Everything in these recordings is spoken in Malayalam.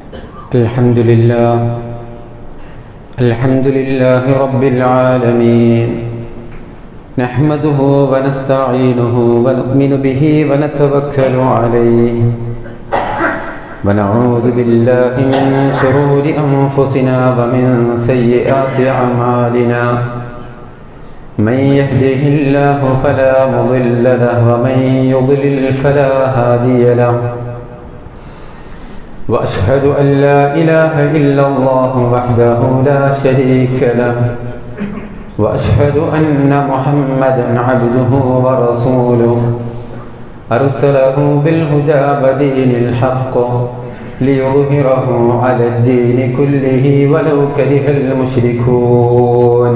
الحمد لله رب العالمين نحمده ونستعينه ونؤمن به ونتوكل عليه ونعوذ بالله من شرور أنفسنا ومن سيئات أعمالنا من يهده الله فلا مضل له ومن يضلل فلا هادي له وأشهد أن لا إله إلا الله وحده لا شريك له وأشهد أن محمدا عبده ورسوله أرسله بالهدى ودين الحق ليظهره على الدين كله ولو كره المشركون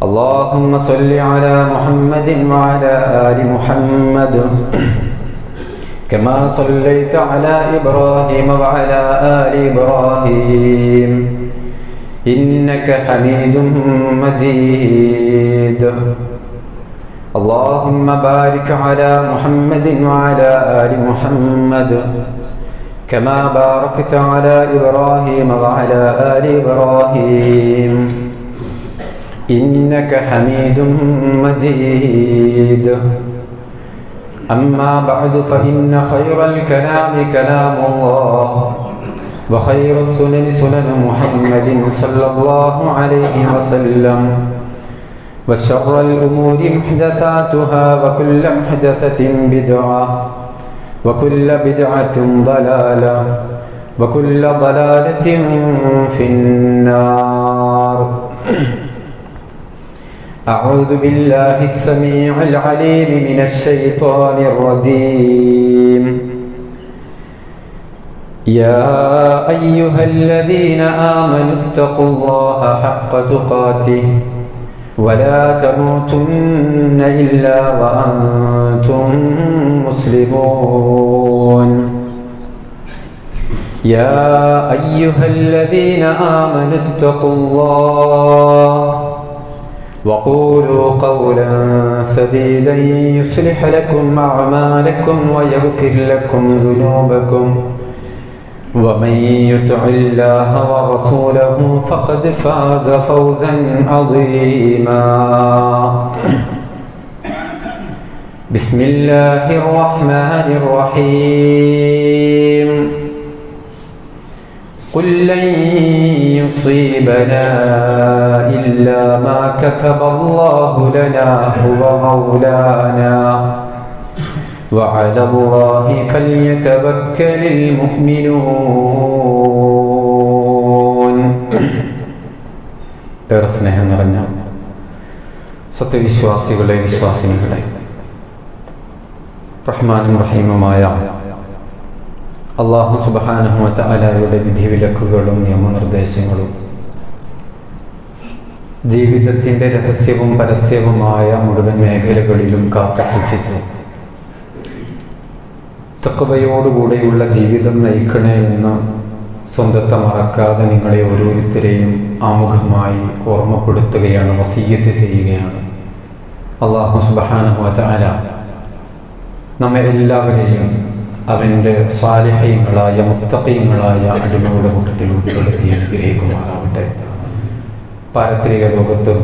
اللهم صل على محمد وعلى آل محمد كما صليت على إبراهيم وعلى آل إبراهيم إنك حميد مجيد اللهم بارك على محمد وعلى آل محمد كما باركت على إبراهيم وعلى آل إبراهيم إنك حميد مجيد أما بعد فإن خير الكلام كلام الله وخير السنن سنن محمد صلى الله عليه وسلم وشر الأمور محدثاتها وكل محدثة بدعة وكل بدعة ضلالة وكل ضلالة في النار أعوذ بالله السميع العليم من الشيطان الرجيم يا أيها الذين آمنوا اتقوا الله حق تقاته ولا تموتن إلا وأنتم مسلمون يا أيها الذين آمنوا اتقوا الله وقولوا قولا سديدا يصلح لكم أعمالكم ويغفر لكم ذنوبكم ومن يطع الله ورسوله فقد فاز فوزا عظيما بسم الله الرحمن الرحيم قل لن يصيبنا إلا ما كتب الله لنا هو مولانا وعلى الله فليتوكل المؤمنون. ഏറെ സ്നേഹം നിറഞ്ഞ സത്യവിശ്വാസികളെ വിശ്വാസിനികളെ, റഹ്മാനും റഹീമുമായ അല്ലാഹു സുബ്ഹാനഹു വ തആലയുടെ വിധിവിലക്കുകളും നിയമനിർദ്ദേശങ്ങളും ജീവിതത്തിൻ്റെ രഹസ്യവും പരസ്യവുമായ മുഴുവൻ മേഖലകളിലും കാത്തുസൂക്ഷിച്ച് തഖ്വയോടുകൂടെയുള്ള ജീവിതം നയിക്കണേ എന്ന് സ്വന്തത്തെ മറക്കാതെ നിങ്ങളെ ഓരോരുത്തരെയും ആമുഖമായി ഓർമ്മപ്പെടുത്തുകയാണ്, വസിയ്യത്ത് ചെയ്യുകയാണ്. അല്ലാഹു സുബ്ഹാനഹു വ തആല നമ്മെ എല്ലാവരെയും അവൻ്റെ സ്വാലിഹീങ്ങളായ മുത്തഖീങ്ങളായ അടിമകളുടെ കൂട്ടത്തിൽ ഉൾപ്പെടുത്തി അനുഗ്രഹിക്കുമാറാവട്ടെ. പാരത്രിക ലോകത്ത്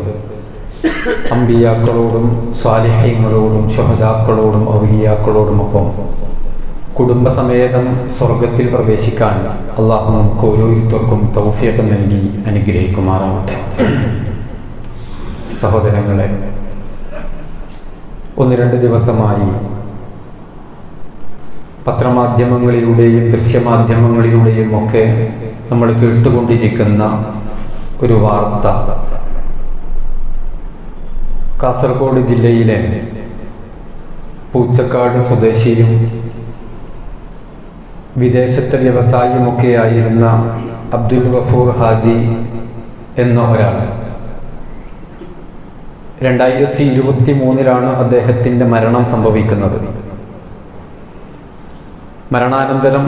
അമ്പിയാക്കളോടും സ്വാലിഹീങ്ങളോടും ശുഹദാക്കളോടും ഔലിയാക്കളോടുമൊപ്പം കുടുംബസമേതം സ്വർഗത്തിൽ പ്രവേശിക്കാൻ അള്ളാഹു നമുക്ക് ഓരോരുത്തർക്കും തൗഫീഖ് നൽകി അനുഗ്രഹിക്കുമാറാവട്ടെ. സഹോദരങ്ങളെ, 1-2 ദിവസമായി പത്രമാധ്യമങ്ങളിലൂടെയും ദൃശ്യമാധ്യമങ്ങളിലൂടെയും ഒക്കെ നമ്മൾ കേട്ടുകൊണ്ടിരിക്കുന്ന ഒരു വാർത്ത, കാസർഗോഡ് ജില്ലയിലെ പൂച്ചക്കാട് സ്വദേശിയും വിദേശത്തെ വ്യവസായിയുമൊക്കെയായിരുന്ന അബ്ദുൽ ഗഫൂർ ഹാജി എന്ന ഒരാൾ 2023 അദ്ദേഹത്തിൻ്റെ മരണം സംഭവിക്കുന്നത്. മരണാനന്തരം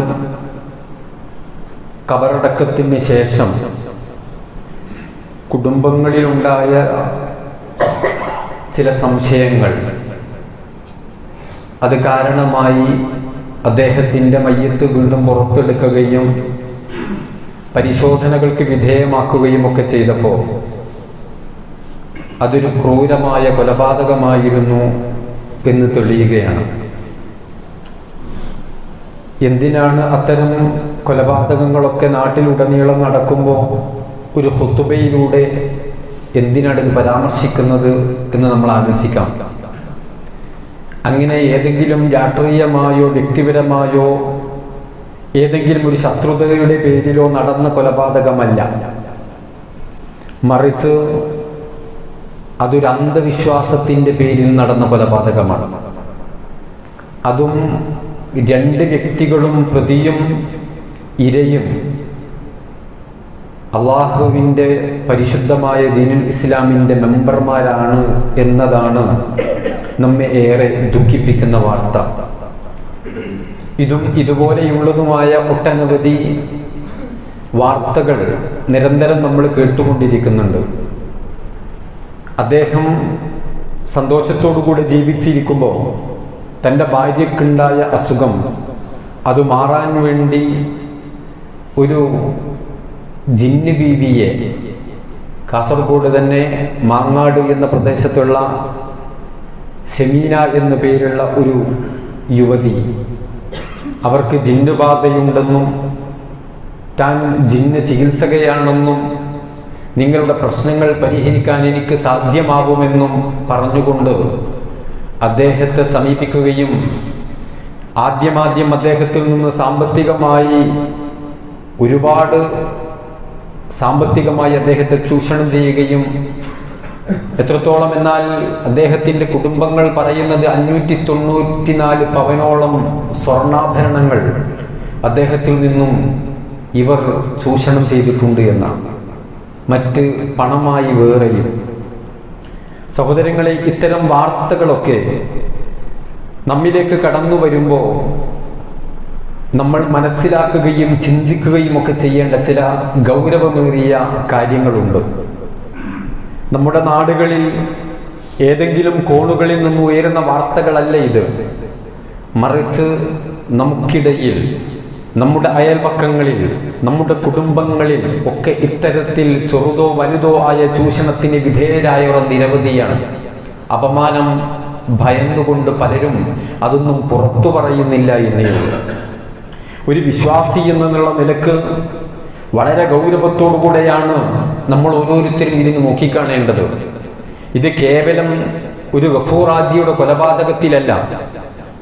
ഖബറടക്കത്തിന് ശേഷം കുടുംബങ്ങളിലുണ്ടായ ചില സംശയങ്ങൾ അത് കാരണമായി അദ്ദേഹത്തിൻ്റെ മയ്യത്ത് വീണ്ടും പുറത്തെടുക്കുകയും പരിശോധനകൾക്ക് വിധേയമാക്കുകയും ഒക്കെ ചെയ്തപ്പോൾ അതൊരു ക്രൂരമായ കൊലപാതകമായിരുന്നു എന്ന് തെളിയുകയാണ്. എന്തിനാണ് അത്തരം കൊലപാതകങ്ങളൊക്കെ നാട്ടിലുടനീളം നടക്കുമ്പോൾ ഒരു ഖുതുബയിലൂടെ എന്തിനാണ് ഇത് പരാമർശിക്കുന്നത് എന്ന് നമ്മൾ ആലോചിക്കാം. അങ്ങനെ ഏതെങ്കിലും രാഷ്ട്രീയമായോ വ്യക്തിപരമായോ ഏതെങ്കിലും ഒരു ശത്രുതയുടെ പേരിലോ നടന്ന കൊലപാതകമല്ല, മറിച്ച് അതൊരു അന്ധവിശ്വാസത്തിൻ്റെ പേരിൽ നടന്ന കൊലപാതകമാണ്. അതും രണ്ട് വ്യക്തികളും പ്രതിയും ഇരയും അള്ളാഹുവിൻ്റെ പരിശുദ്ധമായ ദീനുൽ ഇസ്ലാമിൻ്റെ മെമ്പർമാരാണ് എന്നതാണ് നമ്മെ ഏറെ ദുഃഖിപ്പിക്കുന്ന വാർത്ത. ഇതും ഇതുപോലെയുള്ളതുമായ ഒട്ടനവധി വാർത്തകൾ നിരന്തരം നമ്മൾ കേട്ടുകൊണ്ടിരിക്കുന്നുണ്ട്. അദ്ദേഹം സന്തോഷത്തോടുകൂടി ജീവിച്ചിരിക്കുമ്പോൾ തൻ്റെ ഭാര്യയ്ക്കുണ്ടായ അസുഖം അത് മാറാൻ വേണ്ടി ഒരു ജിന്ന് ബീവിയെ കാസർഗോഡ് തന്നെ മാങ്ങാട് എന്ന പ്രദേശത്തുള്ള സെമീന എന്ന പേരുള്ള ഒരു യുവതി, അവർക്ക് ജിന്നുബാധയുണ്ടെന്നും താൻ ജിന്ന് ചികിത്സകയാണെന്നും നിങ്ങളുടെ പ്രശ്നങ്ങൾ പരിഹരിക്കാൻ എനിക്ക് സാധ്യമാകുമെന്നും പറഞ്ഞുകൊണ്ട് അദ്ദേഹത്തെ സമീപിക്കുകയും ആദ്യം അദ്ദേഹത്തിൽ നിന്ന് സാമ്പത്തികമായി അദ്ദേഹത്തെ ചൂഷണം ചെയ്യുകയും, എത്രത്തോളം എന്നാൽ അദ്ദേഹത്തിൻ്റെ കുടുംബങ്ങൾ പറയുന്നത് 594 പവനോളം സ്വർണ്ണാഭരണങ്ങൾ അദ്ദേഹത്തിൽ നിന്നും ഇവർ ചൂഷണം ചെയ്തിട്ടുണ്ട് എന്നാണ്, മറ്റ് പണമായി വേറെയും. സഹോദരങ്ങളെ, ഇത്തരം വാർത്തകളൊക്കെ നമ്മിലേക്ക് കടന്നു വരുമ്പോൾ നമ്മൾ മനസ്സിലാക്കുകയും ചിന്തിക്കുകയും ഒക്കെ ചെയ്യേണ്ട ചില ഗൗരവമേറിയ കാര്യങ്ങളുണ്ട്. നമ്മുടെ നാടുകളിൽ ഏതെങ്കിലും കോണുകളിൽ നിന്ന് ഉയരുന്ന വാർത്തകളല്ല ഇത്, മറിച്ച് നമുക്കിടയിൽ, നമ്മുടെ അയൽപക്കങ്ങളിൽ, നമ്മുടെ കുടുംബങ്ങളിൽ ഒക്കെ ഇത്തരത്തിൽ ചെറുതോ വലുതോ ആയ ചൂഷണത്തിന് വിധേയരായവർ നിരവധിയാണ്. അപമാനം ഭയന്നുകൊണ്ട് പലരും അതൊന്നും പുറത്തു പറയുന്നില്ല എന്നേ ഉള്ളൂ. ഒരു വിശ്വാസി എന്നുള്ള നിലക്ക് വളരെ ഗൗരവത്തോടുകൂടെയാണ് നമ്മൾ ഓരോരുത്തരും ഇതിന് നോക്കിക്കാണേണ്ടത്. ഇത് കേവലം ഒരു ഗഫൂറാജിയുടെ കൊലപാതകത്തിലല്ല,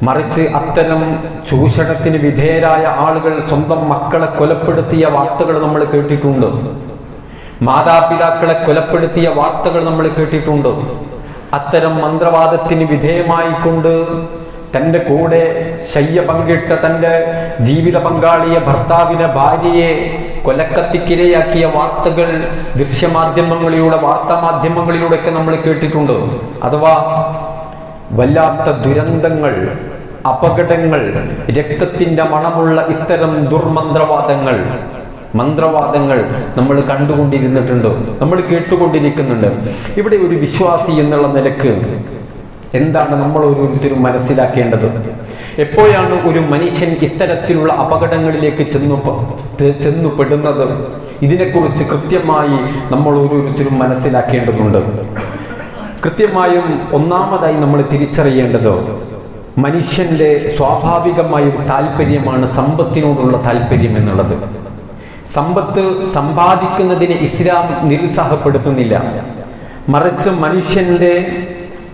മറിച്ച് അത്തരം ചൂഷണത്തിന് വിധേയരായ ആളുകൾ സ്വന്തം മക്കളെ കൊലപ്പെടുത്തിയ വാർത്തകൾ നമ്മൾ കേട്ടിട്ടുണ്ട്, മാതാപിതാക്കളെ കൊലപ്പെടുത്തിയ വാർത്തകൾ നമ്മൾ കേട്ടിട്ടുണ്ട്. അത്തരം മന്ത്രവാദത്തിന് വിധേയമായിക്കൊണ്ട് തൻ്റെ കൂടെ ശയ്യ പങ്കിട്ട തൻ്റെ ജീവിത പങ്കാളിയെ, ഭർത്താവിനെ, ഭാര്യയെ കൊലക്കത്തിക്കിരയാക്കിയ വാർത്തകൾ ദൃശ്യമാധ്യമങ്ങളിലൂടെ, വാർത്താമാധ്യമങ്ങളിലൂടെയൊക്കെ നമ്മൾ കേട്ടിട്ടുണ്ട്. അഥവാ വല്ലാത്ത ദുരന്തങ്ങൾ, അപകടങ്ങൾ, രക്തത്തിൻ്റെ മണമുള്ള ഇത്തരം മന്ത്രവാദങ്ങൾ നമ്മൾ കണ്ടുകൊണ്ടിരുന്നിട്ടുണ്ട്, നമ്മൾ കേട്ടുകൊണ്ടിരിക്കുന്നുണ്ട്. ഇവിടെ ഒരു വിശ്വാസി എന്നുള്ള നിലക്ക് എന്താണ് നമ്മൾ ഓരോരുത്തരും മനസ്സിലാക്കേണ്ടത്? എപ്പോഴാണ് ഒരു മനുഷ്യൻ ഇത്തരത്തിലുള്ള അപകടങ്ങളിലേക്ക് ചെന്നുപെടുന്നത്? ഇതിനെക്കുറിച്ച് കൃത്യമായി നമ്മൾ ഓരോരുത്തരും മനസ്സിലാക്കേണ്ടതുണ്ട്. കൃത്യമായും ഒന്നാമതായി നമ്മൾ തിരിച്ചറിയേണ്ടത് മനുഷ്യന്റെ സ്വാഭാവികമായ ഒരു താല്പര്യമാണ് സമ്പത്തിനോടുള്ള താല്പര്യം എന്നുള്ളത്. സമ്പത്ത് സമ്പാദിക്കുന്നതിനെ ഇസ്ലാം നിരുത്സാഹപ്പെടുത്തുന്നില്ല, മറിച്ച് മനുഷ്യന്റെ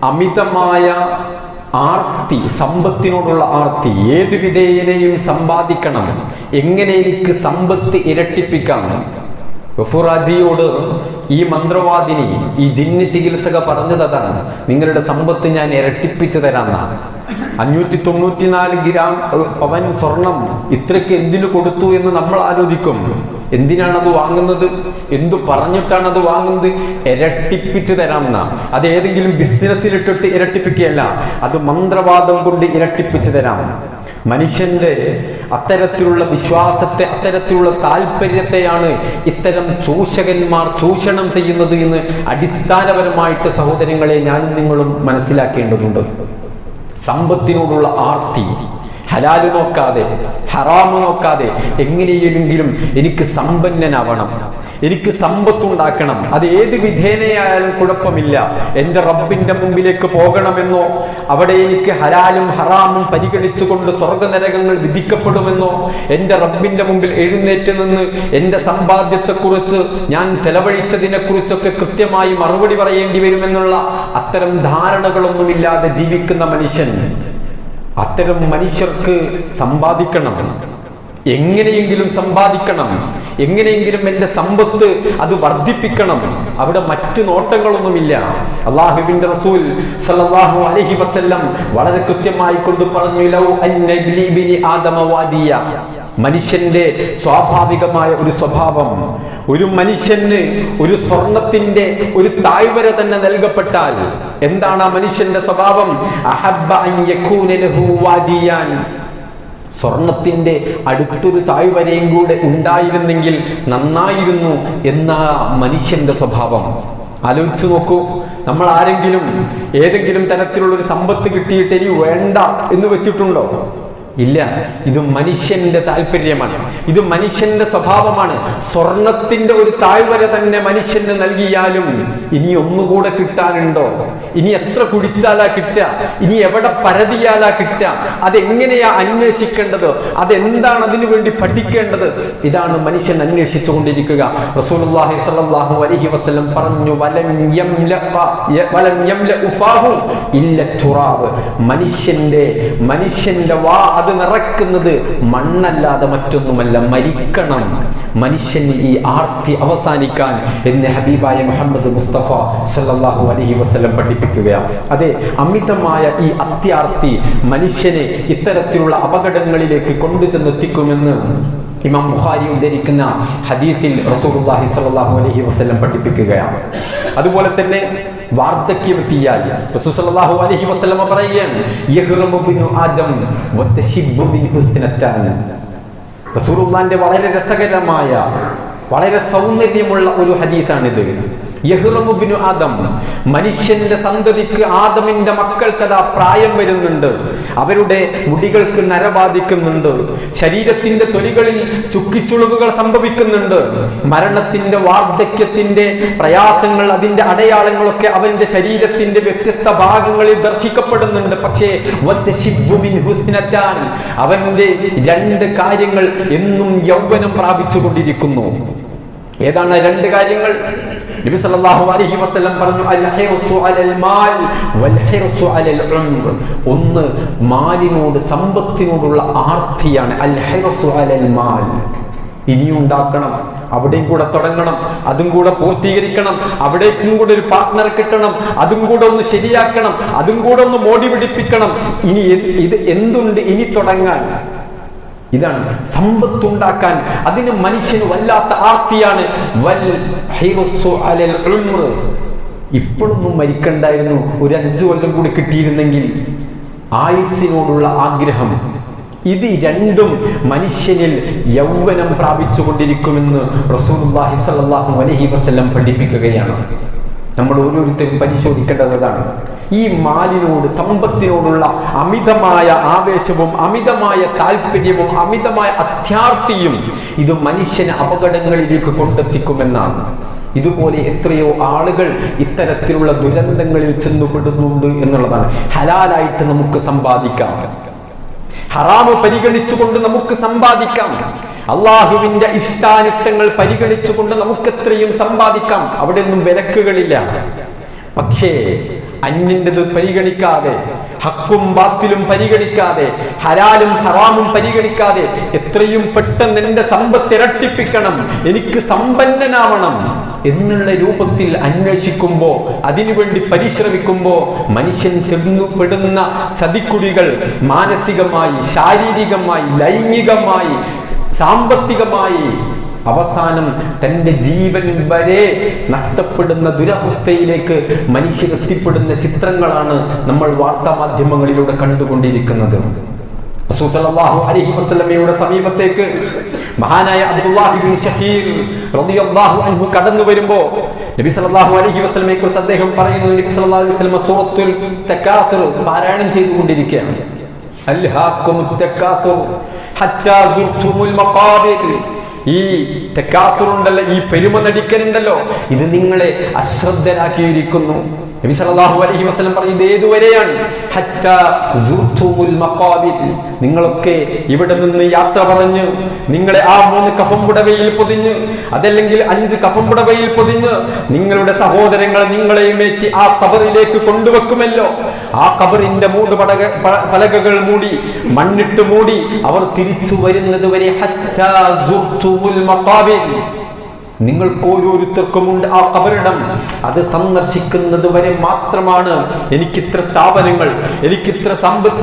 അമിതമായ ആർത്തി, സമ്പത്തിനോടുള്ള ആർത്തി, ഏതു വിധേയനെയും സമ്പാദിക്കണം, എങ്ങനെ എനിക്ക് സമ്പത്ത് ഇരട്ടിപ്പിക്കാം. ഗഫൂറാജിയോട് ഈ മന്ത്രവാദിനി, ഈ ജിന്ന് ചികിത്സക പറഞ്ഞതാണ്, നിങ്ങളുടെ സമ്പത്ത് ഞാൻ ഇരട്ടിപ്പിച്ചു തരാമെന്നാണ്. 594 പവൻ സ്വർണം ഇത്രയ്ക്ക് എന്തിനു കൊടുത്തു എന്ന് നമ്മൾ ആലോചിക്കും. എന്തിനാണത് വാങ്ങുന്നത്? എന്തു പറഞ്ഞിട്ടാണ് അത് വാങ്ങുന്നത്? ഇരട്ടിപ്പിച്ചു തരാമെന്ന. അത് ഏതെങ്കിലും ബിസിനസ്സിലിട്ടിട്ട് ഇരട്ടിപ്പിക്കുകയല്ല, അത് മന്ത്രവാദം കൊണ്ട് ഇരട്ടിപ്പിച്ചു തരാം. മനുഷ്യന്റെ അത്തരത്തിലുള്ള വിശ്വാസത്തെ, അത്തരത്തിലുള്ള താല്പര്യത്തെയാണ് ഇത്തരം ചൂഷകന്മാർ ചൂഷണം ചെയ്യുന്നത് എന്ന് അടിസ്ഥാനപരമായിട്ട് സഹോദരങ്ങളെ ഞാനും നിങ്ങളും മനസ്സിലാക്കേണ്ടതുണ്ട്. സമ്പത്തിനോടുള്ള ആർത്തി, ഹലാല് നോക്കാതെ ഹറാമ് നോക്കാതെ എങ്ങനെയെങ്കിലും എനിക്ക് സമ്പന്നനാവണം, എനിക്ക് സമ്പത്തുണ്ടാക്കണം, അത് ഏത് വിധേനയായാലും കുഴപ്പമില്ല, എൻ്റെ റബ്ബിന്റെ മുമ്പിലേക്ക് പോകണമെന്നോ അവിടെ എനിക്ക് ഹലാലും ഹറാമും പരിഗണിച്ചുകൊണ്ട് സ്വർഗനരകങ്ങൾ വിധിക്കപ്പെടുമെന്നോ എൻ്റെ റബ്ബിന്റെ മുമ്പിൽ എഴുന്നേറ്റ് നിന്ന് എൻ്റെ സമ്പാദ്യത്തെക്കുറിച്ച് ഞാൻ ചെലവഴിച്ചതിനെ കുറിച്ചൊക്കെ കൃത്യമായി മറുപടി പറയേണ്ടി വരുമെന്നുള്ള അത്തരം ധാരണകളൊന്നുമില്ലാതെ ജീവിക്കുന്ന മനുഷ്യൻ, അത്തരം മനുഷ്യർക്ക് സമ്പാദിക്കണം, എങ്ങനെയെങ്കിലും സമ്പാദിക്കണം, എങ്ങനെയെങ്കിലും എൻ്റെ സമ്പത്ത് അത് വർദ്ധിപ്പിക്കണം, അവിടെ മറ്റു നോട്ടങ്ങളൊന്നുമില്ല. അല്ലാഹുവിന്റെ റസൂൽ സല്ലല്ലാഹു അലൈഹി വസല്ലം വളരെ കൃത്യമായി കൊണ്ട് പറഞ്ഞു, ലൗ അന്ന ഇബ്നി ആദമ വാദിയ, മനുഷ്യന്റെ സ്വാഭാവികമായ ഒരു സ്വഭാവം, ഒരു മനുഷ്യന് ഒരു സ്വർണത്തിന്റെ ഒരു താഴ്വര തന്നെ നൽകപ്പെട്ടാൽ എന്താണ് ആ മനുഷ്യന്റെ സ്വഭാവം? അഹബ്ബ അൻ യകൂന ലഹു വാദിയാൻ, സ്വർണത്തിന്റെ അടുത്തൊരു താഴ്വരയും കൂടെ ഉണ്ടായിരുന്നെങ്കിൽ നന്നായിരുന്നു എന്ന മനുഷ്യന്റെ സ്വഭാവം. ആലോചിച്ചു നോക്കൂ, നമ്മൾ ആരെങ്കിലും ഏതെങ്കിലും തരത്തിലുള്ള ഒരു സമ്പത്ത് കിട്ടിയിട്ട് ഇനി വേണ്ട എന്ന് വെച്ചിട്ടുണ്ടോ? ഇല്ല. ഇത് മനുഷ്യന്റെ താല്പര്യമാണ്, ഇത് മനുഷ്യന്റെ സ്വഭാവമാണ്. സ്വർണത്തിന്റെ ഒരു താഴ്വര തന്നെ മനുഷ്യന് നൽകിയാലും ഇനി ഒന്നുകൂടെ കിട്ടാനുണ്ടോ? ഇനി എത്ര കുടിച്ചാലാ കിട്ടുക? ഇനി എവിടെ പരതിയാലാ കിട്ടുക? അതെങ്ങനെയാ അന്വേഷിക്കേണ്ടത്? അതെന്താണ് അതിനു വേണ്ടി പഠിക്കേണ്ടത്? ഇതാണ് മനുഷ്യൻ അന്വേഷിച്ചു കൊണ്ടിരിക്കുക. റസൂലുള്ളാഹി സ്വല്ലല്ലാഹു അലൈഹി വസല്ലം പറഞ്ഞു, വലം യംലഉ ഫാഹു ഇല്ല തുറാബ്, മനുഷ്യന്റെ വാ അത് നിറക്കുന്നത് മണ്ണല്ലാതെ മറ്റൊന്നുമല്ല, മരിക്കണം മനുഷ്യന് ഈ ആർത്തി അവസാനിക്കാൻ എന്ന് ഹബീബായ മുഹമ്മദ് മുസ്തഫ സല്ലല്ലാഹു അലൈഹി വസല്ലം പഠിപ്പിക്കുകയാണ്. അതെ, അമിതമായ ഈ അത്യാർത്തി മനുഷ്യനെ ഇത്തരത്തിലുള്ള അപകടങ്ങളിലേക്ക് കൊണ്ടുചെന്നെത്തിക്കുമെന്ന് ഇമാം ബുഖാരി ഉദ്ധരിക്കുന്ന ഹദീസിൽ റസൂലുള്ളാഹി സ്വല്ലല്ലാഹു അലൈഹി വസല്ലം പഠിപ്പിക്കുകയാണ്. അതുപോലെ തന്നെ വാർദ്ധക്യമെത്തിയാൽ റസൂൽ സ്വല്ലല്ലാഹു അലൈഹി വസല്ലം പറയുകയാണ്, യഹ്റമു ബിനു ആദം വതശിബ്ബു ബിൻഹു സിനത്താൻ. റസൂലുള്ളാഹിന്റെ വളരെ രസകരമായ വളരെ സൗന്ദര്യമുള്ള ഒരു ഹദീസാണിത്. യഹ്റമു ബിനു ആദം, മനുഷ്യന്റെ സന്തതിക്ക് ആദമിന്റെ മക്കൾക്കതാ പ്രായം വരുന്നുണ്ട്, അവരുടെ മുടികൾക്ക് നര ബാധിക്കുന്നുണ്ട്, ശരീരത്തിന്റെ തൊലികളിൽ ചുക്കിച്ചുളിവുകൾ സംഭവിക്കുന്നുണ്ട്, മരണത്തിന്റെ വാർദ്ധക്യത്തിന്റെ പ്രയാസങ്ങൾ അതിന്റെ അടയാളങ്ങളൊക്കെ അവന്റെ ശരീരത്തിന്റെ വ്യത്യസ്ത ഭാഗങ്ങളിൽ ദർശിക്കപ്പെടുന്നുണ്ട്. പക്ഷേ അവന്റെ രണ്ട് കാര്യങ്ങൾ എന്നും യൗവനം പ്രാപിച്ചു കൊണ്ടിരിക്കുന്നു. ഏതാണ് രണ്ട് കാര്യങ്ങൾ? നബി സല്ലല്ലാഹു അലൈഹി വസല്ലം പറഞ്ഞു, അൽ ഹിർസു അലൽ മാൽ വൽ ഹിർസു അലൽ ഉംർ. ഒന്ന് മാലിനോട് സമ്പത്തിനോടുള്ള ആർത്തിയാണ്. അൽ ഹിർസു അലൽ മാൽ, ഇനിയും ഉണ്ടാക്കണം, അവിടെയും കൂടെ തുടങ്ങണം, അതും കൂടെ പൂർത്തീകരിക്കണം, അവിടേക്കും കൂടെ ഒരു പാർട്ട്ണർ കിട്ടണം, അതും കൂടെ ഒന്ന് ശരിയാക്കണം, അതും കൂടെ ഒന്ന് മോടി പിടിപ്പിക്കണം, ഇനി ഇത് എന്തുണ്ട് ഇനി തുടങ്ങാൻ. ഇതാണ് സമ്പത്തുണ്ടാക്കാൻ, അതിന് മനുഷ്യന് വല്ലാത്ത ആർത്തിയാണ്. ഇപ്പോഴൊന്നും മരിക്കണ്ടായിരുന്നു, ഒരു 5 കൊല്ലം കൂടി കിട്ടിയിരുന്നെങ്കിൽ, ആയുസ്സിനോടുള്ള ആഗ്രഹം. ഇത് രണ്ടും മനുഷ്യനിൽ യൗവനം പ്രാപിച്ചു കൊണ്ടിരിക്കുമെന്ന് റസൂലുള്ളാഹി സ്വല്ലല്ലാഹു അലൈഹി വസല്ലം പഠിപ്പിക്കുകയാണ്. നമ്മൾ ഓരോരുത്തരും പരിശോധിക്കേണ്ടതാണ്. ഈ മാലിനോട് സമ്പത്തിനോടുള്ള അമിതമായ ആവേശവും അമിതമായ താല്പര്യവും അമിതമായ അത്യാർത്തിയും ഇത് മനുഷ്യനെ അപകടങ്ങളിലേക്ക് കൊണ്ടെത്തിക്കുമെന്നാണ്. ഇതുപോലെ എത്രയോ ആളുകൾ ഇത്തരത്തിലുള്ള ദുരന്തങ്ങളിൽ ചെന്നുപെടുന്നുണ്ട് എന്നുള്ളതാണ്. ഹലാലായിട്ട് നമുക്ക് സമ്പാദിക്കാം, ഹറാമ് പരിഗണിച്ചുകൊണ്ട് നമുക്ക് സമ്പാദിക്കാം, അള്ളാഹുവിന്റെ ഇഷ്ടാനിഷ്ടങ്ങൾ പരിഗണിച്ചുകൊണ്ട് നമുക്ക് എത്രയും സമ്പാദിക്കാം, അവിടെ ഒന്നും വിലക്കുകളില്ല. പക്ഷേ അന്യൻ്റെത് പരിഗണിക്കാതെ, ഹക്കും ബാത്തിലും പരിഗണിക്കാതെ, ഹലാലും ഹറാമും പരിഗണിക്കാതെ എത്രയും പെട്ടെന്ന് എൻ്റെ സമ്പത്ത് ഇരട്ടിപ്പിക്കണം, എനിക്ക് സമ്പന്നനാവണം എന്നുള്ള രൂപത്തിൽ അന്വേഷിക്കുമ്പോ, അതിനുവേണ്ടി പരിശ്രമിക്കുമ്പോ മനുഷ്യൻ ചെന്നുപെടുന്ന ചതിക്കുഴികൾ മാനസികമായി, ശാരീരികമായി, ലൈംഗികമായി, സാമ്പത്തികമായി, അവസാനം തൻ്റെ ജീവൻ വരെ നഷ്ടപ്പെടുന്ന ദുരവസ്ഥയിലേക്ക് മനുഷ്യരെത്തിപ്പെടുന്ന ചിത്രങ്ങളാണ് നമ്മൾ വാർത്താ മാധ്യമങ്ങളിലൂടെ കണ്ടുകൊണ്ടിരിക്കുന്നത്. റസൂൽ സല്ലല്ലാഹു അലൈഹി വസല്ലമയുടെ സമീപത്തേക്ക് മഹാനായ അബ്ദുല്ലാഹി ഇബ്നു ശഖീർ റളിയല്ലാഹു അൻഹു കടന്നു വരുമ്പോൾ നബി സല്ലല്ലാഹു അലൈഹി വസല്ലമയെ കുറിച്ച് അദ്ദേഹം പറയുന്നു, നബി സല്ലല്ലാഹു അലൈഹി വസല്ലം സൂറത്തുൽ തകാസുർ പാരായണം ചെയ്തുകൊണ്ടിരിക്കുകയാണ്. അൽഹാക്കുമുത് തകാസുർ ഹത്താ സുർതുമുൽ മഖാബിർ. ഈ തകാസുറുണ്ടല്ലോ, ഈ പെരുമ നടിക്കലുണ്ടല്ലോ, ഇത് നിങ്ങളെ അശ്രദ്ധരാക്കിയിരിക്കുന്നു. നബി സല്ലല്ലാഹു അലൈഹി വസല്ലം പറഞ്ഞത് ഏതുവരെയാണ്? ഹത്താ സുർതുമുൽ മഖാബിർ. നിങ്ങളൊക്കെ ഇവിടെ നിന്ന് യാത്ര പറഞ്ഞ് നിങ്ങളെ ആ 3 കഫംപുടവയിൽ പൊതിഞ്ഞ്, അതല്ലെങ്കിൽ 5 കഫംപുടവയിൽ പൊതിഞ്ഞ് നിങ്ങളുടെ സഹോദരങ്ങൾ നിങ്ങളെയുമേറ്റി ആ ഖബറിലേക്ക് കൊണ്ടുവെക്കുമല്ലോ. ആ ഖബറിന്റെ പലകകൾ മൂടി, മണ്ണിട്ട് മൂടി അവർ തിരിച്ചു വരുന്നത് വരെ ഹത്താ സുർതുമുൽ മഖാബിർ. നിങ്ങൾക്ക് ഓരോരുത്തർക്കുമുണ്ട് ആ ഖബറിടം. അത് സന്ദർശിക്കുന്നത് വരെ മാത്രമാണ് എനിക്കിത്ര സ്ഥാപനങ്ങൾ, എനിക്കിത്ര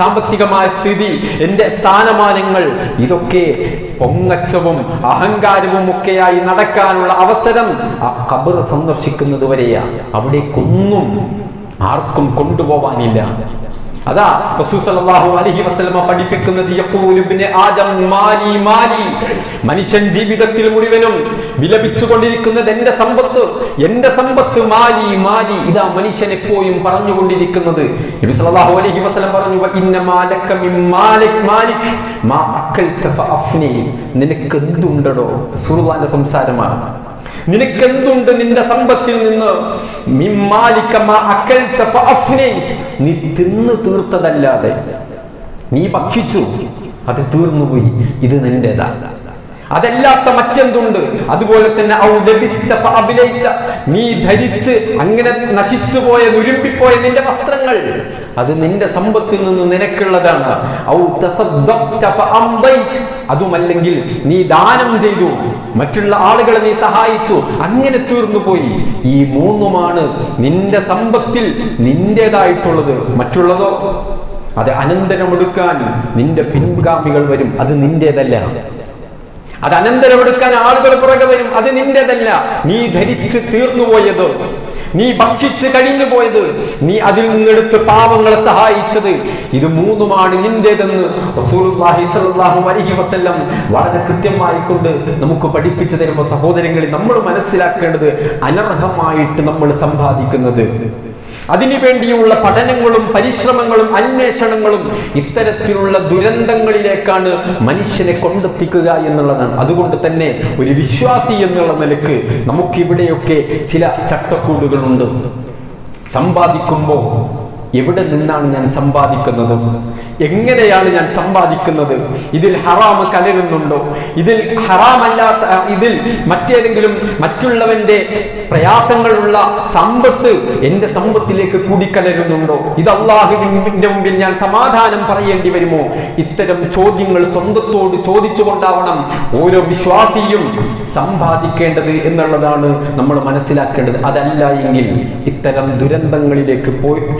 സാമ്പത്തികമായ സ്ഥിതി, എൻ്റെ സ്ഥാനമാനങ്ങൾ, ഇതൊക്കെ പൊങ്ങച്ചവും അഹങ്കാരവും ഒക്കെയായി നടക്കാനുള്ള അവസരം ആ ഖബർ സന്ദർശിക്കുന്നത് വരെയാണ്. അവിടേക്കൊന്നും ആർക്കും കൊണ്ടുപോവാനില്ല. അതാ റസൂൽ സല്ലല്ലാഹു അലൈഹി വസല്ലം പഠിപ്പിക്കുന്നത് യഖൂലു ഇബ്നു ആദം മാലി മാലി. മനുഷ്യൻ ജീവിതത്തിൽ മുഴുവനും വിലപിച്ചുകൊണ്ടിരിക്കുന്നത് എൻ്റെ സമ്പത്ത്, എൻ്റെ സമ്പത്ത്, മാലി മാലി. ഇതാ മനുഷ്യൻ എപ്പോഴും പറഞ്ഞുകൊണ്ടിരിക്കുന്നത്. നബി സല്ലല്ലാഹു അലൈഹി വസല്ലം പറഞ്ഞു ഇന്നമാ ലക മിൻ മാലിക് മാലിക് മാ അക്കൽത ഫഅഫ്നി. നിനക്ക് എന്തുണ്ടോ? റസൂലുള്ളാഹിന്റെ സംസാരമാണ്. നിനക്കെന്തുണ്ട് നിന്റെ സമ്പത്തിൽ നിന്ന്? നീ തിന്ന് തീർത്തതല്ലാതെ, നീ ഭക്ഷിച്ചു, അത് തീർന്നുപോയി, ഇത് നിന്റേതാ. അതല്ലാത്ത മറ്റെന്തുണ്ട്? അതുപോലെ തന്നെ നീ ധരിച്ച് അങ്ങനെ നശിച്ചുപോയ, നുരുമ്പിപ്പോയ നിന്റെ വസ്ത്രങ്ങൾ, അത് നിന്റെ സമ്പത്തിൽ നിന്ന് നിനക്കുള്ളതാണ്. അതുമല്ലെങ്കിൽ നീ ദാനം ചെയ്തു, മറ്റുള്ള ആളുകളെ നീ സഹായിച്ചു, അങ്ങനെ തീർന്നുപോയി. ഈ 3മാണ് നിന്റെ സമ്പത്തിൽ നിന്റേതായിട്ടുള്ളത്. മറ്റുള്ളതോ അത് അനന്തരമെടുക്കാൻ നിന്റെ പിൻഗാമികൾ വരും, അത് നിന്റേതല്ല. അത് അനന്തരമെടുക്കാൻ ആളുകൾ പുറകെ വരും, അത് നിന്റേതല്ല. നീ ധരിച്ച് തീർന്നുപോയത്, നീ ഭക്ഷിച്ച് കഴിഞ്ഞു പോയത്, നീ അതിൽ നിന്നെടുത്ത് പാവങ്ങളെ സഹായിച്ചത്, ഇത് 3മാണ് നിന്റേതെന്ന് റസൂലുള്ളാഹി സ്വല്ലല്ലാഹു അലൈഹി വസല്ലം വളരെ കൃത്യമായി കൊണ്ട് നമുക്ക് പഠിപ്പിച്ചു തരുമ്പോൾ സഹോദരങ്ങളിൽ നമ്മൾ മനസ്സിലാക്കേണ്ടത്, അനർഹമായിട്ട് നമ്മൾ സമ്പാദിക്കുന്നത്, അതിനു വേണ്ടിയുള്ള പഠനങ്ങളും പരിശ്രമങ്ങളും അന്വേഷണങ്ങളും ഇത്തരത്തിലുള്ള ദുരന്തങ്ങളിലേക്കാണ് മനുഷ്യനെ കൊണ്ടെത്തിക്കുക എന്നുള്ളതാണ്. അതുകൊണ്ട് തന്നെ ഒരു വിശ്വാസി എന്നുള്ള നിലക്ക് നമുക്കിവിടെയൊക്കെ ചില ചട്ടക്കൂടുകളുണ്ട്. സമ്പാദിക്കുമ്പോൾ എവിടെ നിന്നാണ് ഞാൻ സമ്പാദിക്കുന്നത്? എങ്ങനെയാണ് ഞാൻ സമ്പാദിക്കുന്നത്? ഇതിൽ ഹറാം കലരുന്നുണ്ടോ? ഇതിൽ ഹറാമല്ലാത്ത, ഇതിൽ മറ്റേതെങ്കിലും മറ്റുള്ളവന്റെ പ്രയാസങ്ങളുള്ള സമ്പത്ത് എന്റെ സമ്പത്തിലേക്ക് കൂടിക്കലരുന്നുണ്ടോ? ഇത് അല്ലാഹുവിന്റെ മുമ്പിൽ ഞാൻ സമാധാനം പറയേണ്ടി വരുമോ? ഇത്തരം ചോദ്യങ്ങൾ സ്വന്തത്തോട് ചോദിച്ചുകൊണ്ടാവണം ഓരോ വിശ്വാസിയും സമ്പാദിക്കേണ്ടത് എന്നുള്ളതാണ് നമ്മൾ മനസ്സിലാക്കേണ്ടത്. അതല്ല എങ്കിൽ ഇത്തരം ദുരന്തങ്ങളിലേക്ക്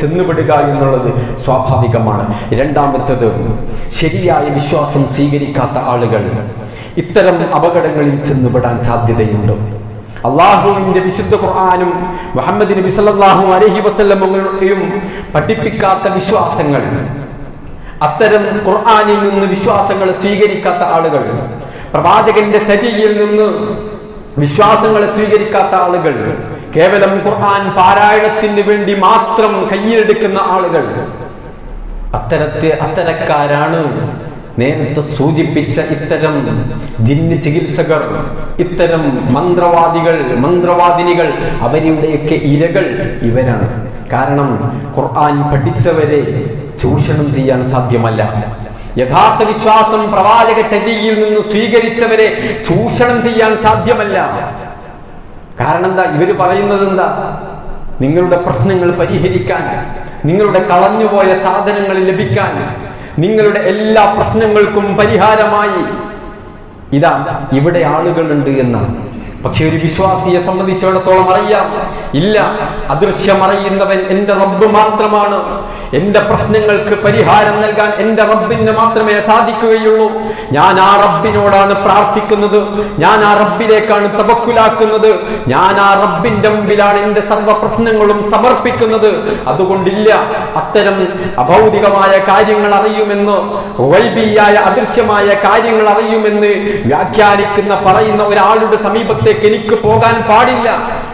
ചെന്നുപെടുക എന്നുള്ളത് സ്വാഭാവികമാണ്. രണ്ടാമത്തത്, ശരിയായ വിശ്വാസം സ്വീകരിക്കാത്ത ആളുകൾ ഇത്തരം അപകടങ്ങളിൽ ചെന്നുപെടാൻ സാധ്യതയുണ്ട്. അള്ളാഹുവിന്റെ വിശുദ്ധ ഖുർആനും മുഹമ്മദ് നബി സല്ലല്ലാഹു അലൈഹി വസല്ലമയും പഠിപ്പിക്കാത്ത വിശ്വാസങ്ങൾ, അത്തരം ഖുർആനിൽ നിന്ന് വിശ്വാസങ്ങൾ സ്വീകരിക്കാത്ത ആളുകൾ, പ്രവാചകന്റെ ചര്യയിൽ നിന്ന് വിശ്വാസങ്ങളെ സ്വീകരിക്കാത്ത ആളുകൾ, കേവലം ഖുർആൻ പാരായണത്തിന് വേണ്ടി മാത്രം കയ്യിലെടുക്കുന്ന ആളുകൾ, അത്തരക്കാരാണ് നേരത്തെ സൂചിപ്പിച്ച ഇത്തരം ജിന്ന് ചികിത്സകർ, ഇത്തരം മന്ത്രവാദിനികൾ, അവരുടെയൊക്കെ ഇരകൾ ഇവരാണ്. കാരണം ഖുർആൻ പഠിച്ചവരെ ചൂഷണം ചെയ്യാൻ സാധ്യമല്ല. യഥാർത്ഥ വിശ്വാസം പ്രവാചക ചര്യയിൽ നിന്ന് സ്വീകരിച്ചവരെ ചൂഷണം ചെയ്യാൻ സാധ്യമല്ല. കാരണം എന്താ? ഇവര് പറയുന്നത് എന്താ? നിങ്ങളുടെ പ്രശ്നങ്ങൾ പരിഹരിക്കാൻ, നിങ്ങളുടെ കളഞ്ഞുപോയ സാധനങ്ങൾ ലഭിക്കാൻ, നിങ്ങളുടെ എല്ലാ പ്രശ്നങ്ങൾക്കും പരിഹാരമായി ഇതാ ഇവിടെ ആളുകളുണ്ട് എന്നാണ്. പക്ഷെ ഒരു വിശ്വാസിയെ സംബന്ധിച്ചിടത്തോളം അറിയാം, ഇല്ല, അദൃശ്യമറിയുന്നവൻ എൻ്റെ റബ്ബ് മാത്രമാണ്. എന്റെ പ്രശ്നങ്ങൾക്ക് പരിഹാരം നൽകാൻ എൻ്റെ റബ്ബിന് മാത്രമേ സാധിക്കുകയുള്ളൂ. ഞാൻ ആ റബ്ബിനോടാണ് പ്രാർത്ഥിക്കുന്നത്, ഞാൻ ആ റബ്ബിലേക്കാണ് തവക്കുലാക്കുന്നത്, ഞാൻ ആ റബ്ബിന്റെ മുമ്പിലാണ് എൻ്റെ സർവ്വ പ്രശ്നങ്ങളും സമർപ്പിക്കുന്നത്. അതുകൊണ്ടില്ല, അത്തരം അഭൗതികമായ കാര്യങ്ങൾ അറിയുമെന്ന്, ഗൈബിയായ അദൃശ്യമായ കാര്യങ്ങൾ അറിയുമെന്ന് വ്യാഖ്യാനിക്കുന്ന പറയുന്ന ഒരാളുടെ സമീപത്തേക്ക് എനിക്ക് പോകാൻ പാടില്ല.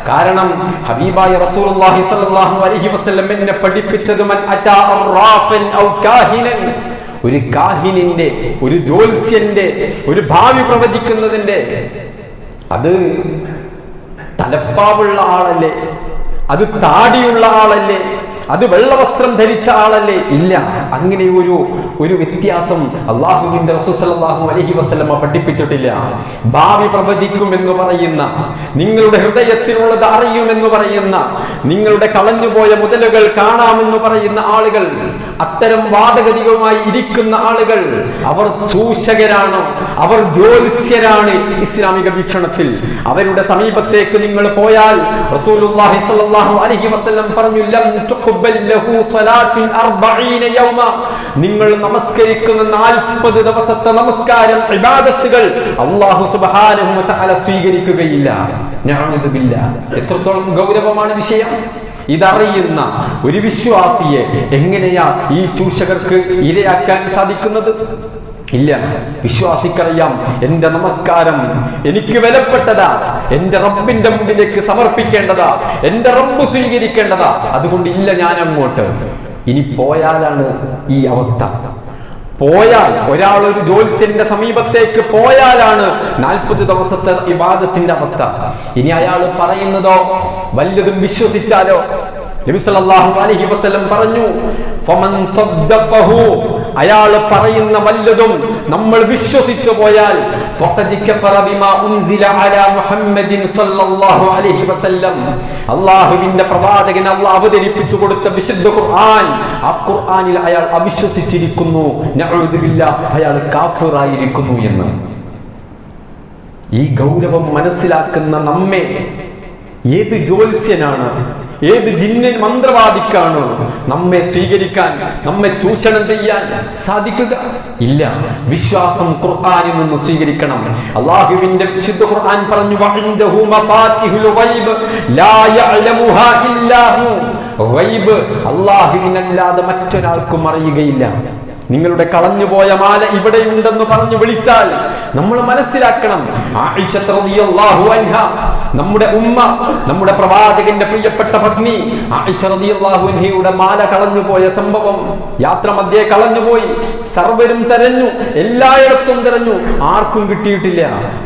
കാരണം ഹബീബായ റസൂലുള്ളാഹി സ്വല്ലല്ലാഹു അലൈഹി വസല്ലം എന്നെ പഠിപ്പിച്ചത് മൻ അതാ അറാഫൻ ഔ കാഹിനൻ, ഒരു കാഹിനിന്റെ, ഒരു ജ്യോത്സ്യന്റെ, ഒരു ഭാവി പ്രവചിക്കുന്നതിന്റെ അത് തലപ്പാവുള്ള ആളല്ലേ? അത് താടിയുള്ള ആളല്ലേ? അത് വെള്ളവസ്ത്രം ധരിച്ച ആളല്ലേ? ഇല്ല. അങ്ങനെ ഒരു വ്യത്യാസം അല്ലാഹുവിന്റെ റസൂൽ സല്ലല്ലാഹു അലൈഹി വസല്ലമ പഠിപ്പിച്ചിട്ടില്ല. ഭാവി പ്രവചിക്കുമെന്ന് പറയുന്ന, നിങ്ങളുടെ ഹൃദയത്തിലുള്ളത് അറിയുമെന്ന് പറയുന്ന, നിങ്ങളുടെ കളഞ്ഞുപോയ മുതലുകൾ കാണാമെന്ന് പറയുന്ന ആളുകൾ, അത്തരം വാദഗതികളുമായി ഇരിക്കുന്ന ആളുകൾ, അവർ ചൂഷകരാണ്, അവർ ജ്യോത്സ്യരാണ്. ഇസ്ലാമിക വീക്ഷണത്തിൽ അവരുടെ സമീപത്തേക്ക് നിങ്ങൾ പോയാൽ റസൂലുള്ളാഹി സ്വല്ലല്ലാഹു അലൈഹി വസല്ലം പറഞ്ഞു, ലം തുഖ്ബൽ ലഹു സ്വലാത്തുൻ 40 യൗമ, നിങ്ങൾ നമസ്കരിക്കുന്ന 40 ദിവസത്തെ നമസ്കാരം, ഇബാദത്തുകൾ അല്ലാഹു സുബ്ഹാനഹു വ തആല സ്വീകരിക്കുകയില്ല. നഅൂദു ബില്ലാഹ്. എത്രത്തോളം ഗൗരവമാണ് വിഷയം! ഇതറിയുന്ന ഒരു വിശ്വാസിയെ എങ്ങനെയാ ഈ ചൂഷകർക്ക് ഇരയാക്കാൻ സാധിക്കുന്നത്? ഇല്ല. വിശ്വാസിക്കറിയാം, എന്റെ നമസ്കാരം എനിക്ക് വിലപ്പെട്ടതാ, എന്റെ റബ്ബിന്റെ മുമ്പിലേക്ക് സമർപ്പിക്കേണ്ടതാ, എന്റെ റബ്ബ് സ്വീകരിക്കേണ്ടതാ. അതുകൊണ്ട് ഇല്ല ഞാൻ അങ്ങോട്ട്. ഇനി പോയാലാണ് ഈ അവസ്ഥ. പോയാൽ, ഒരാൾ ഒരു ജ്യോത്സ്യന്റെ സമീപത്തേക്ക് പോയാലാണ് 40 ദിവസത്തെ ഇബാദത്തിന്റെ അവസ്ഥ. ഇനി അയാൾ പറയുന്നതോ വല്ലതും വിശ്വസിച്ചാലോ? നബി സല്ലല്ലാഹു അലൈഹി വസല്ലം പറഞ്ഞു, ഫമൻ സദ്ദഖഹു, അയാൾ പറയുന്ന വല്ലതും നമ്മൾ വിശ്വസിച്ചു പോയാൽ, ഫഖദ് കഫറ ബിമാ ഉൻസില അലാ മുഹമ്മദിൻ സല്ലല്ലാഹു അലൈഹി വസല്ലം, അല്ലാഹുവിന്റെ പ്രവാചകൻ അല്ലാഹു അവതരിപ്പിച്ചു കൊടുത്ത വിശുദ്ധ ഖുർആൻ, ആ ഖുർആനിൽ അയാൾ അവിശ്വസിച്ചിരിക്കുന്നു. നഊദു ബില്ലാഹ്, അയാൾ കാഫിറായിരിക്കുന്നു എന്ന്. ഈ ഗൗരവം മനസ്സിലാക്കുന്ന നമ്മെ ഏത് ജ്യോത്സ്യനാണ്, ഏത് ജിന്നൻ മന്ത്രവാദിക്കാണ് നമ്മെ സ്വീകരിക്കാൻ, നമ്മെ ചൂഷണം ചെയ്യാൻ സാധിക്കുക? ഇല്ല. വിശ്വാസം ഖുർആനിൽ നിന്ന് സ്വീകരിക്കണം. അല്ലാഹുവിന്റെ വിശുദ്ധ ഖുർആൻ പറഞ്ഞു, വഇൻദഹു മഫാത്തിഹുൽ ഗൈബ് ലാ യഅലമുഹാ ഇല്ലാ ഹു, ഗൈബ് അല്ലാഹുവിനല്ലാതെ മറ്റൊരാൾക്കും അറിയുകയില്ല. നിങ്ങളുടെ കളഞ്ഞുപോയ മാല ഇവിടെയുണ്ടെന്ന് പറഞ്ഞു വിളിച്ചാൽ നമ്മൾ മനസ്സിലാക്കണം. ആയിഷ റളിയല്ലാഹു അൻഹ, നമ്മുടെ ഉമ്മ, നമ്മുടെ പ്രവാചകന്റെ പ്രിയപ്പെട്ട പത്നി ആയിഷ റളിയല്ലാഹു അൻഹയുടെ മാല കളഞ്ഞുപോയ സംഭവം, യാത്ര മധ്യേ കളഞ്ഞുപോയി. സർവരും തെരഞ്ഞു, എല്ലായിടത്തും തെരഞ്ഞു, ആർക്കും കിട്ടിയിട്ടില്ല.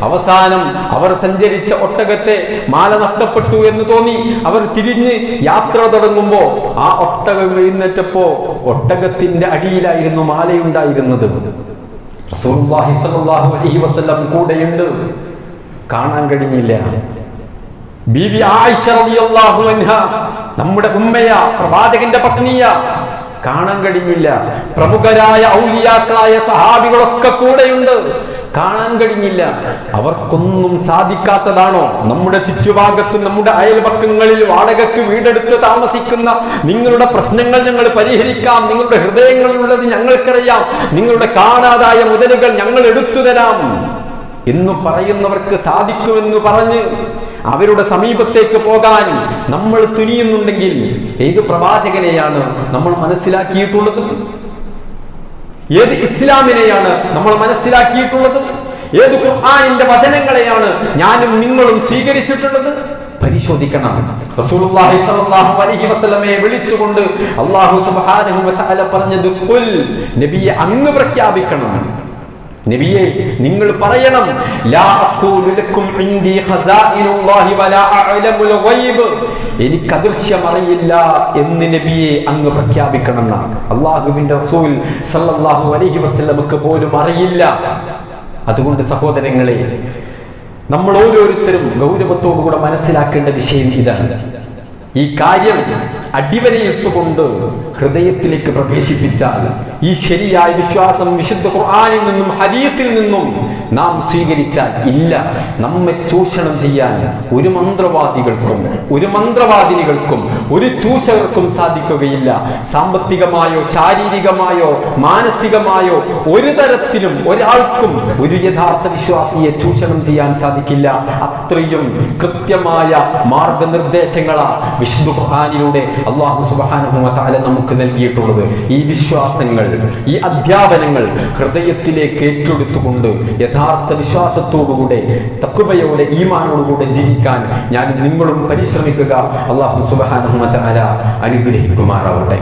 അവസാനം അവർ സഞ്ചരിച്ച ഒട്ടകത്തെ മാല നഷ്ടപ്പെട്ടു എന്ന് തോന്നി. അവർ തിരിഞ്ഞ് യാത്ര തുടങ്ങുമ്പോ ആ ഒട്ടകം എഴുന്നേറ്റപ്പോ ഒട്ടകത്തിന്റെ അടിയിലായിരുന്നു മാലയുണ്ടായിരുന്നത്. റസൂലുള്ളാഹി സ്വല്ലല്ലാഹു അലൈഹി വസല്ലം കൂടെയുണ്ട്, കാണാൻ കഴിഞ്ഞില്ല. ബീവി ആയിഷ റളിയല്ലാഹു അൻഹ, നമ്മുടെ ഉമ്മയ, പ്രവാചകന്റെ പത്നിയ, കാണാൻ കഴിഞ്ഞില്ല. പ്രമുഖരായ ഔലിയാക്കളായ സഹാബികളൊക്കെ കൂടെയുണ്ട്, കാണാൻ കഴിഞ്ഞില്ല. അവർക്കൊന്നും സാധിക്കാത്തതാണോ? നമ്മുടെ ചുറ്റുഭാഗത്ത്, നമ്മുടെ അയൽപക്കങ്ങളിൽ വാടകയ്ക്ക് വീടെടുത്ത് താമസിക്കുന്ന നിങ്ങളുടെ പ്രശ്നങ്ങൾ ഞങ്ങൾ പരിഹരിക്കാം, നിങ്ങളുടെ ഹൃദയങ്ങളിലുള്ളത് ഞങ്ങൾക്കറിയാം, നിങ്ങളുടെ കാണാതായ മുതലുകൾ ഞങ്ങൾ എടുത്തു തരാം എന്ന് പറയുന്നവർക്ക് സാധിക്കുമെന്ന് പറഞ്ഞ് അവരുടെ സമീപത്തേക്ക് പോകാൻ നമ്മൾ തുനിയുന്നുണ്ടെങ്കിൽ ഏത് പ്രവാചകനെയാണ് നമ്മൾ മനസ്സിലാക്കിയിട്ടുള്ളത്? ഏത് ഇസ്ലാമിനെയാണ് നമ്മൾ മനസ്സിലാക്കിയിട്ടുള്ളത്? ഏത് ഖുർആനിന്റെ വചനങ്ങളെയാണ് ഞാനും നിങ്ങളും സ്വീകരിച്ചിട്ടുള്ളത്? പരിശോധിക്കണം. റസൂലുള്ളാഹി സ്വല്ലല്ലാഹു അലൈഹി വസല്ലമയെ വിളിച്ചുകൊണ്ട് അല്ലാഹു സുബ്ഹാനഹു വ തആല പറഞ്ഞത്, ഖുൽ, നബിയെ അങ്ങ് പ്രഖ്യാപിക്കണം, നബിയെ നിങ്ങൾ പറയണം, ലാ അഖൂലു ലക്കും ഇൻദി ഖസാഇനുല്ലാഹി വലാ അഅലമുൽ ഗൈബ്, എനിക്ക് അദൃശ്യം അറിയില്ല എന്ന് നബിയെ അങ്ങ് പ്രഖ്യാപിക്കണം. അല്ലാഹുവിന്റെ റസൂൽ സല്ലല്ലാഹു അലൈഹി വസല്ലമക്ക് പോലും അറിയില്ല. അതുകൊണ്ട് സഹോദരങ്ങളെ, നമ്മൾ ഓരോരുത്തരും ഗൗരവത്തോടുകൂടെ മനസ്സിലാക്കേണ്ട വിഷയം ഇതാണ്. ഈ കാര്യം അടിവരയിട്ടുകൊണ്ട് ഹൃദയത്തിലേക്ക് പ്രവേശിപ്പിച്ചാൽ ഈ ശരിയായ വിശ്വാസം വിശുദ്ധ ഖുർആനിൽ നിന്നും ഹദീസിൽ നിന്നും നാം സ്വീകരിച്ചാൽ, ഇല്ല, നമ്മെ ചൂഷണം ചെയ്യാൻ ഒരു മന്ത്രവാദികൾക്കും ഒരു മന്ത്രവാദിനികൾക്കും ഒരു ചൂഷകർക്കും സാധിക്കുകയില്ല. സാമ്പത്തികമായോ ശാരീരികമായോ മാനസികമായോ ഒരു തരത്തിലും ഒരാൾക്കും ഒരു യഥാർത്ഥ വിശ്വാസിയെ ചൂഷണം ചെയ്യാൻ സാധിക്കില്ല. അത്രയും കൃത്യമായ മാർഗനിർദ്ദേശങ്ങളാണ് വിശുദ്ധ ഖുർആനിലൂടെ അല്ലാഹു സുബ്ഹാനഹു വ തആല നമുക്ക് നൽകിയിട്ടുള്ളത്. ഈ വിശ്വാസങ്ങൾ, ഈ അധ്യാപനങ്ങൾ ഹൃദയത്തിലേക്ക് ഏറ്റെടുത്തുകൊണ്ട് യഥാർത്ഥ വിശ്വാസത്തോടുകൂടെ, തഖ്വയോടെ, ഈമാനോടുകൂടെ ജീവിക്കാൻ ഞാൻ നിങ്ങളും പരിശ്രമിക്കുക. അല്ലാഹു സുബ്ഹാനഹു വ തആല അനുഗ്രഹിക്കുമാറാവട്ടെ.